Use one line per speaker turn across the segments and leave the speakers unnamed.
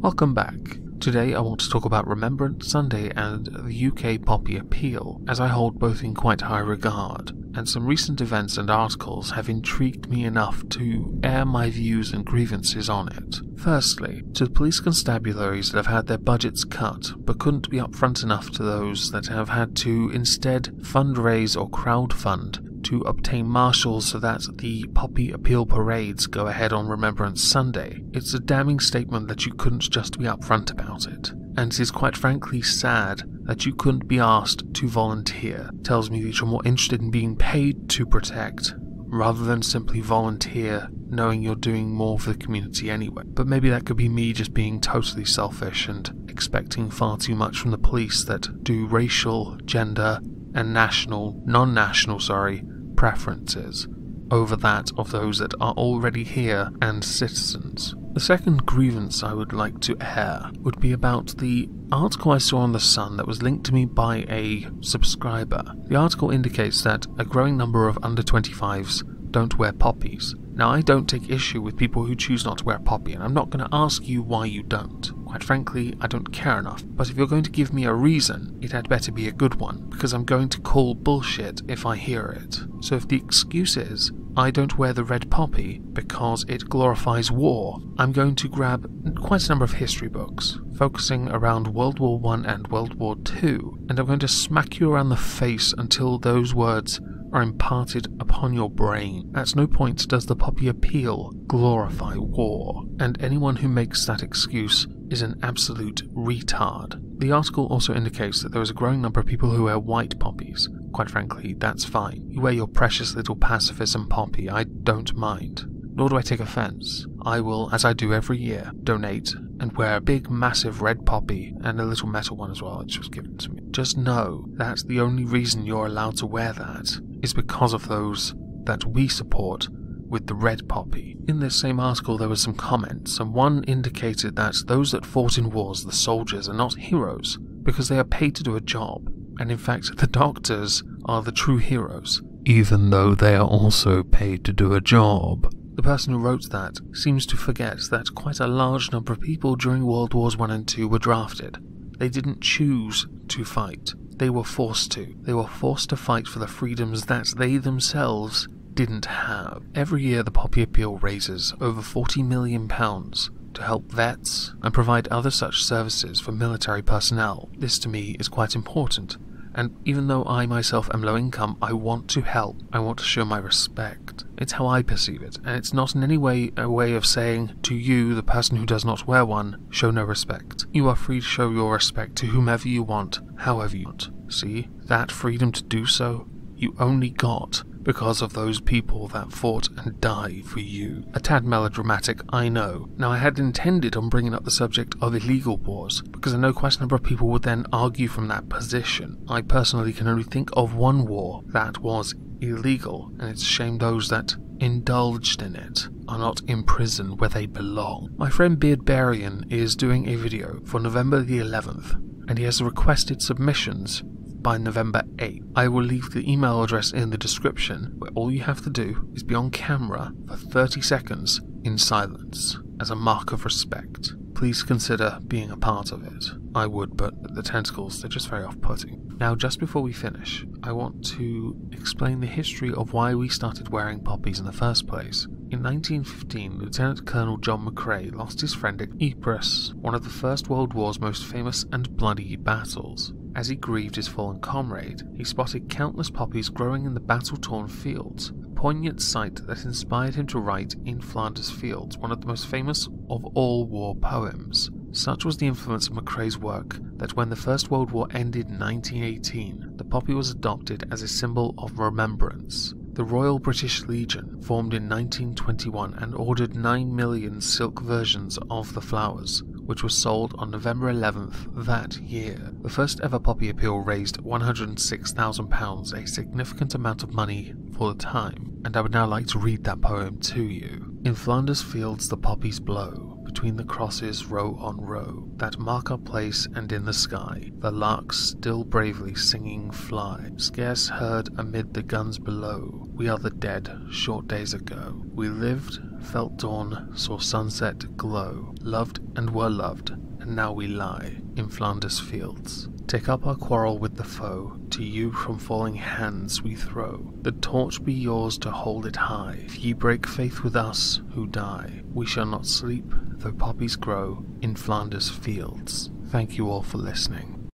Welcome back. Today I want to talk about Remembrance Sunday and the UK Poppy Appeal, as I hold both in quite high regard, and some recent events and articles have intrigued me enough to air my views and grievances on it. Firstly, to the police constabularies that have had their budgets cut but couldn't be upfront enough to those that have had to instead fundraise or crowdfund to obtain marshals so that the Poppy Appeal parades go ahead on Remembrance Sunday. It's a damning statement that you couldn't just be upfront about it, and it is quite frankly sad that you couldn't be asked to volunteer. It tells me that you're more interested in being paid to protect rather than simply volunteer, knowing you're doing more for the community anyway. But maybe that could be me just being totally selfish and expecting far too much from the police that do racial, gender, and non-national, preferences over that of those that are already here and citizens. The second grievance I would like to air would be about the article I saw on The Sun that was linked to me by a subscriber. The article indicates that a growing number of under 25s don't wear poppies. Now, I don't take issue with people who choose not to wear a poppy, and I'm not going to ask you why you don't. Quite frankly, I don't care enough. But if you're going to give me a reason, it had better be a good one, because I'm going to call bullshit if I hear it. So if the excuse is, I don't wear the red poppy because it glorifies war, I'm going to grab quite a number of history books, focusing around World War I and World War II, and I'm going to smack you around the face until those words are imparted upon your brain. At no point does the Poppy Appeal glorify war, and anyone who makes that excuse is an absolute retard. The article also indicates that there is a growing number of people who wear white poppies. Quite frankly, that's fine. You wear your precious little pacifism poppy, I don't mind. Nor do I take offense. I will, as I do every year, donate and wear a big massive red poppy and a little metal one as well, which was given to me. Just know that the only reason you're allowed to wear that is because of those that we support with the red poppy. In this same article there were some comments, and one indicated that those that fought in wars, the soldiers, are not heroes because they are paid to do a job, and in fact the doctors are the true heroes, even though they are also paid to do a job. The person who wrote that seems to forget that quite a large number of people during World Wars I and II were drafted. They didn't choose to fight. They were forced to. They were forced to fight for the freedoms that they themselves didn't have. Every year the Poppy Appeal raises over £40 million to help vets and provide other such services for military personnel. This to me is quite important, and even though I myself am low income, I want to help. I want to show my respect. It's how I perceive it, and it's not in any way a way of saying to you, the person who does not wear one, show no respect. You are free to show your respect to whomever you want, however you want. See, that freedom to do so, you only got because of those people that fought and died for you. A tad melodramatic, I know. Now, I had intended on bringing up the subject of illegal wars, because I know quite a number of people would then argue from that position. I personally can only think of one war that was illegal, and it's a shame those that indulged in it are not in prison where they belong. My friend Beardbarian is doing a video for November the 11th, and he has requested submissions by November 8th. I will leave the email address in the description, where all you have to do is be on camera for 30 seconds in silence as a mark of respect. Please consider being a part of it. I would, but the tentacles, they're just very off-putting. Now, just before we finish, I want to explain the history of why we started wearing poppies in the first place. In 1915, Lieutenant Colonel John McCrae lost his friend at Ypres, one of the First World War's most famous and bloody battles. As he grieved his fallen comrade, he spotted countless poppies growing in the battle-torn fields, a poignant sight that inspired him to write In Flanders Fields, one of the most famous of all war poems. Such was the influence of McCrae's work that when the First World War ended in 1918, the poppy was adopted as a symbol of remembrance. The Royal British Legion formed in 1921 and ordered 9 million silk versions of the flowers, which was sold on November 11th that year. The first ever Poppy Appeal raised £106,000, a significant amount of money for the time, and I would now like to read that poem to you. In Flanders fields the poppies blow, between the crosses row on row, that mark our place, and in the sky, the larks still bravely singing fly, scarce heard amid the guns below. We are the dead, short days ago. We lived, felt dawn, saw sunset glow, loved and were loved, and now we lie in Flanders fields. Take up our quarrel with the foe, to you from falling hands we throw. The torch be yours to hold it high. If ye break faith with us who die, we shall not sleep, though poppies grow in Flanders fields. Thank you all for listening.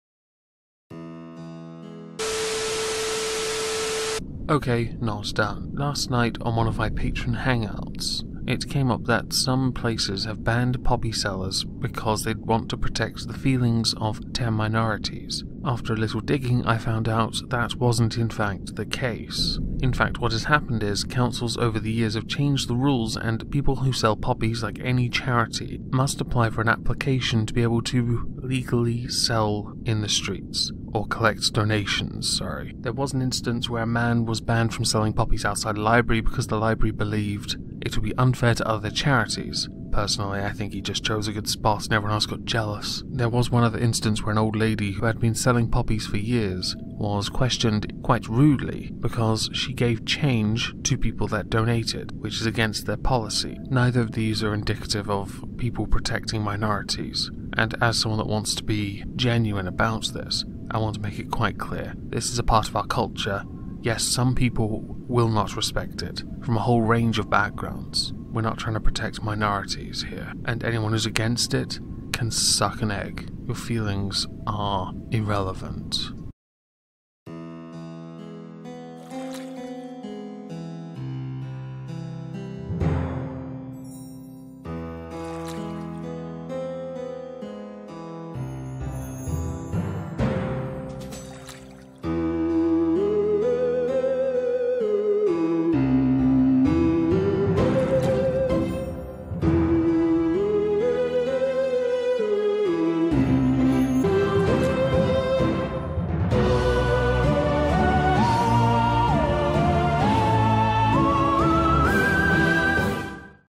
Okay, not done. Last night on one of my patron hangouts, it came up that some places have banned poppy sellers because they want to protect the feelings of minorities. After a little digging, I found out that wasn't in fact the case. In fact, what has happened is councils over the years have changed the rules, and people who sell poppies, like any charity, must apply for an application to be able to legally sell in the streets. Or collect donations, sorry. There was an instance where a man was banned from selling poppies outside a library because the library believed it would be unfair to other charities. Personally, I think he just chose a good spot and everyone else got jealous. There was one other instance where an old lady who had been selling poppies for years was questioned quite rudely because she gave change to people that donated, which is against their policy. Neither of these are indicative of people protecting minorities, and as someone that wants to be genuine about this, I want to make it quite clear. This is a part of our culture. Yes, some people will not respect it, from a whole range of backgrounds. We're not trying to protect minorities here, and anyone who's against it can suck an egg. Your feelings are irrelevant.